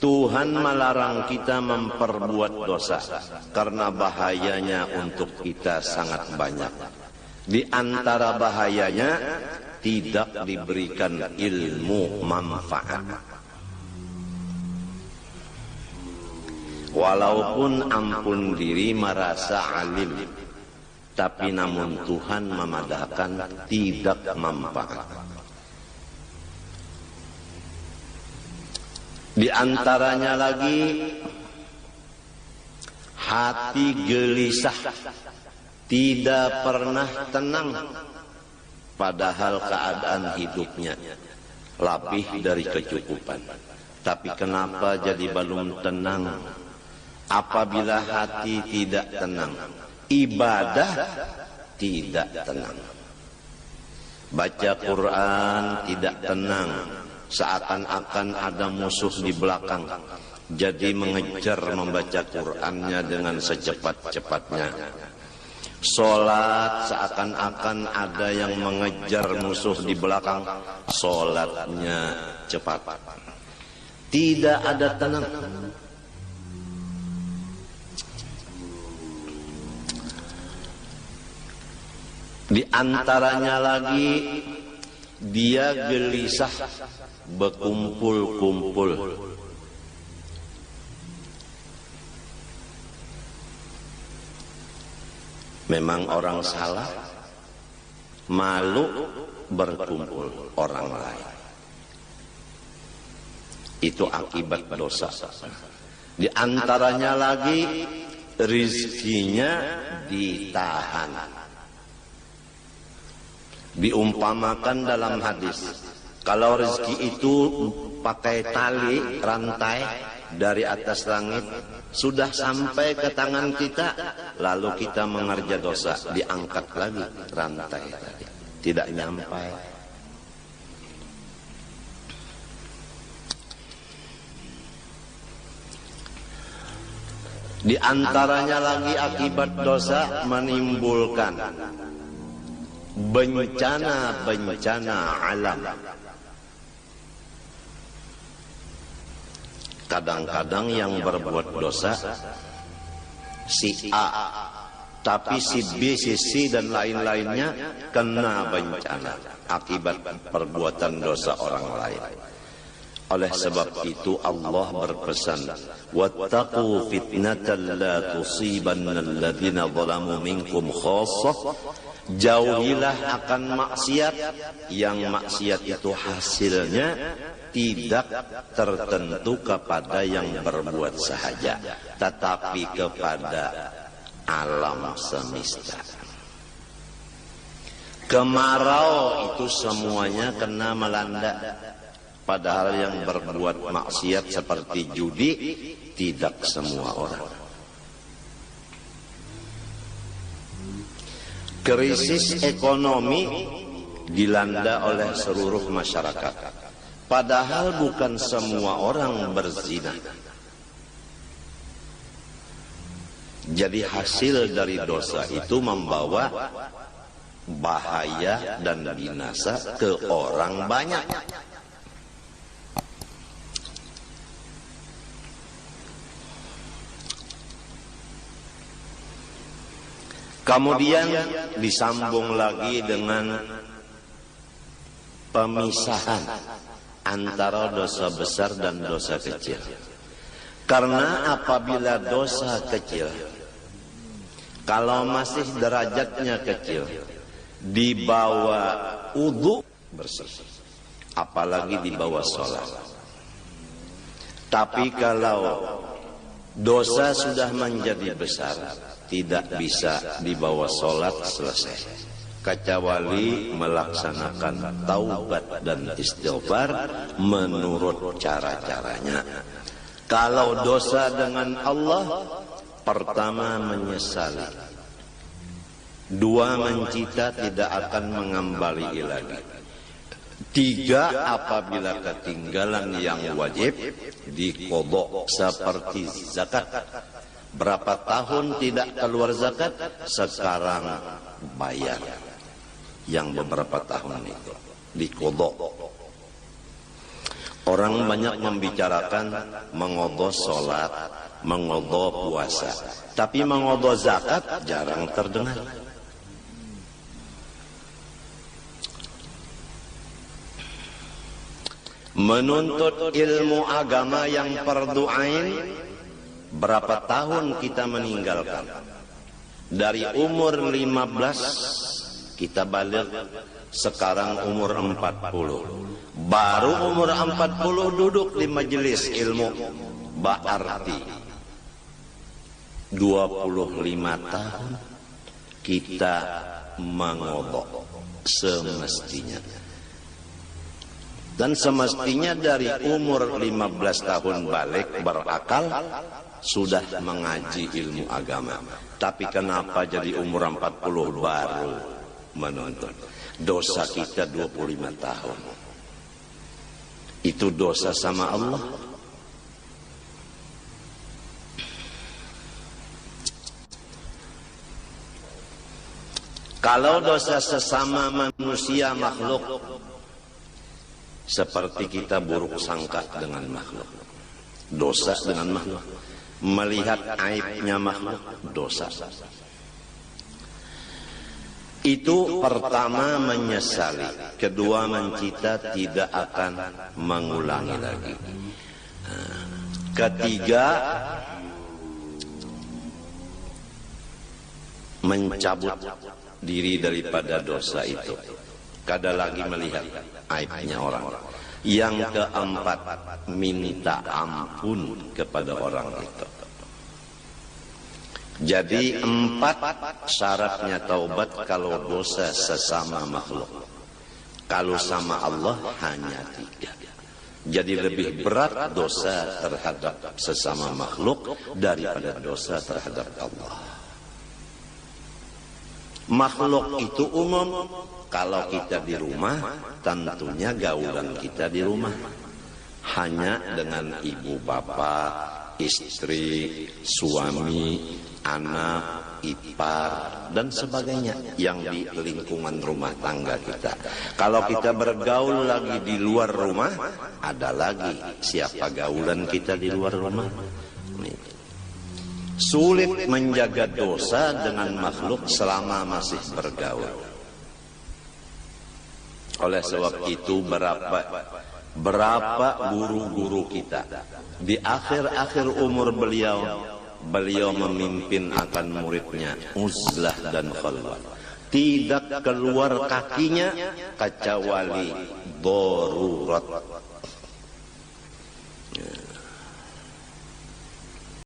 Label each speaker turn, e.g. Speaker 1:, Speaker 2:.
Speaker 1: Tuhan melarang kita memperbuat dosa karena bahayanya untuk kita sangat banyak. Di antara bahayanya tidak diberikan ilmu manfaat. Walaupun ampun diri merasa alim, tapi namun Tuhan memadahkan tidak manfaat. Di antaranya lagi hati gelisah, tidak pernah tenang, padahal keadaan hidupnya lebih dari kecukupan. Tapi kenapa jadi belum tenang? Apabila hati tidak tenang, ibadah tidak tenang. Baca Quran tidak tenang, seakan-akan ada musuh di belakang, jadi mengejar membaca Qur'annya dengan secepat-cepatnya. Sholat seakan-akan ada yang mengejar musuh di belakang, sholatnya cepat. Tidak ada tenang. Di antaranya lagi dia gelisah, berkumpul-kumpul. Memang orang salah, malu berkumpul orang lain. Itu akibat dosa. Di antaranya lagi rizkinya ditahan. Diumpamakan dalam hadis, kalau rezeki itu pakai tali rantai dari atas langit, sudah sampai ke tangan kita, lalu kita mengerja dosa, diangkat lagi rantai tadi, tidak nyampai. Di antaranya lagi akibat dosa menimbulkan bencana-bencana alam. Kadang-kadang yang berbuat dosa si A, tapi si B, si C dan lain-lainnya kena bencana akibat perbuatan dosa orang lain. Oleh sebab itu Allah berpesan, wattaqu fitnatan la tusibanna alladhina zalamu minkum khassah. Jauhilah akan maksiat, yang maksiat itu hasilnya tidak tertentu kepada yang berbuat sahaja, tetapi kepada alam semesta. Kemarau itu semuanya kena melanda, padahal yang berbuat maksiat seperti judi tidak semua orang. Krisis ekonomi dilanda oleh seluruh masyarakat, padahal bukan semua orang berzina. Jadi hasil dari dosa itu membawa bahaya dan binasa ke orang banyak. Kemudian disambung lagi dengan pemisahan antara dosa besar dan dosa kecil. Karena apabila dosa kecil, kalau masih derajatnya kecil, di bawah wudu bersih, apalagi di bawah sholat. Tapi kalau dosa sudah menjadi besar, tidak bisa dibawa sholat selesai, kecuali melaksanakan taubat dan istighfar menurut cara-caranya. Kalau dosa dengan Allah, pertama menyesali, dua mencita tidak akan mengembali lagi, tiga apabila ketinggalan yang wajib diqodho seperti zakat. Berapa tahun tidak keluar zakat, sekarang bayar yang beberapa tahun itu diqodho. Orang banyak membicarakan mengodho sholat, mengodho puasa, tapi mengodho zakat jarang terdengar. Menuntut ilmu agama yang fardu ain, berapa tahun kita meninggalkan? Dari umur 15 kita balik, sekarang umur 40. Baru umur 40 duduk di majelis ilmu, berarti 25 tahun kita mengodok semestinya. Dan semestinya dari umur 15 tahun balik berakal sudah mengaji ilmu agama. Tapi kenapa jadi umur 40 baru menuntut? Dosa kita 25 tahun. Itu dosa sama Allah. Kalau dosa sesama manusia makhluk, seperti kita buruk sangka dengan makhluk. Dosa dengan makhluk. Melihat aibnya makhluk, dosa. Itu pertama menyesali, kedua mencita tidak akan mengulangi lagi. Ketiga, mencabut diri daripada dosa itu. Kada lagi melihat aibnya orang. Yang keempat, minta ampun kepada orang itu. Jadi 4 syaratnya taubat kalau dosa sesama makhluk. Kalau sama Allah hanya 3. Jadi lebih berat dosa terhadap sesama makhluk daripada dosa terhadap Allah. Makhluk itu umum. Kalau kita di rumah, tentunya gaulan kita di rumah hanya dengan ibu bapak, istri, suami, anak, ipar, dan sebagainya yang di lingkungan rumah tangga kita. Kalau kita bergaul lagi di luar rumah, ada lagi siapa gaulan kita di luar rumah. Sulit menjaga dosa dengan makhluk selama masih bergaul. Oleh sebab itu berapa guru-guru kita di akhir-akhir umur beliau memimpin akan muridnya uzlah dan khalwat. Tidak keluar kakinya kecuali darurat.